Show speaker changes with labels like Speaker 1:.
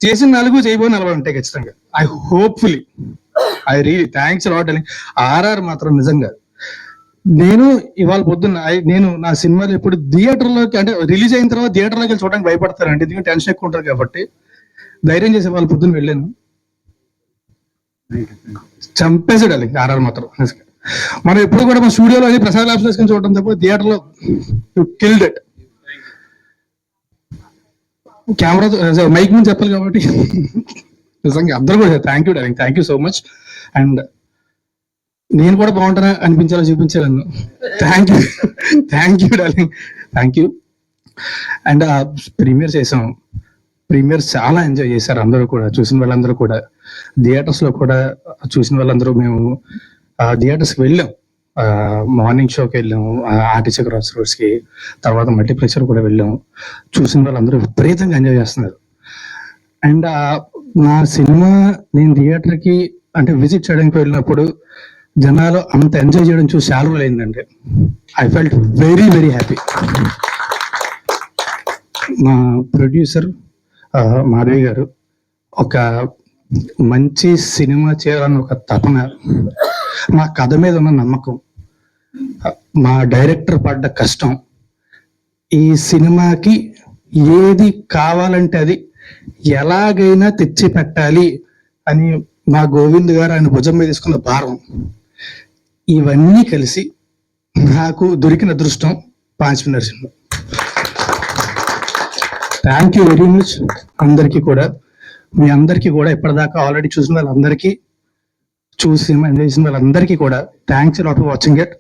Speaker 1: చేసిన 4 చేయబోయి 40 ఉంటాయి ఖచ్చితంగా. I hopefully I really thanks lot అని. ఆర్ఆర్ మాత్రం నిజంగా నేను ఇవాళ పొద్దున్న నేను నా సినిమాలు ఎప్పుడు థియేటర్లోకి అంటే రిలీజ్ అయిన తర్వాత థియేటర్లోకి వెళ్ళి చూడడానికి భయపడతారండి, ఎందుకంటే టెన్షన్ ఎక్కువ ఉంటుంది కాబట్టి. ధైర్యం చేసే వాళ్ళ పొద్దున్న వెళ్ళాను, చంపేసాడు అది ఆర్ఆర్ మాత్రం. మనం ఎప్పుడు కూడా మన స్టూడియోలో అది ప్రసాద్ ల్యాబ్స్ వేసుకొని చూడటం తప్ప థియేటర్లో కిల్డ్ ఇట్. కెమెరా మైక్ మీద చెప్పాలి కాబట్టి నిజంగా అందరూ కూడా thank you darling, thank you so much. And నేను కూడా బాగుంటానా అనిపించాలో చూపించాను. Thank you darling, thank you. And premiere చేసాం, ప్రీమియర్ చాలా ఎంజాయ్ చేశారు అందరూ కూడా, చూసిన వాళ్ళందరూ కూడా. థియేటర్స్ లో కూడా చూసిన వాళ్ళందరూ మేము థియేటర్స్కి వెళ్ళాం, మార్నింగ్ షోకి వెళ్ళాము, ఆర్టీసీ క్రాస్ రోడ్స్ కి, తర్వాత మల్టీప్లెక్సర్ కూడా వెళ్ళాము. చూసిన వాళ్ళందరూ విపరీతంగా ఎంజాయ్ చేస్తున్నారు. అండ్ నా సినిమా నేను థియేటర్కి అంటే విజిట్ చేయడానికి వెళ్ళినప్పుడు జనాలు అంత ఎంజాయ్ చేయడం చూసి చాలా రోజులు అయిందండి. I felt very very happy. మా ప్రొడ్యూసర్ మాధవి గారు ఒక మంచి సినిమా చేయాలని ఒక తపన, మా కథ మీద ఉన్న నమ్మకం, మా డైరెక్టర్ పడ్డ కష్టం, ఈ సినిమాకి ఏది కావాలంటే అది ఎలాగైనా తెచ్చి పెట్టాలి అని మా గోవింద్ గారు ఆయన భుజం మీద తీసుకున్న భారం, ఇవన్నీ కలిసి నాకు దొరికిన అదృష్టం 5 minutes cinema. Thank you very much అందరికీ కూడా. మీ అందరికీ కూడా ఇప్పటిదాకా ఆల్రెడీ చూసిన వాళ్ళందరికీ, చూసి సినిమా ఎంజాయ్ చేసిన వాళ్ళందరికీ కూడా thanks lot for watching it.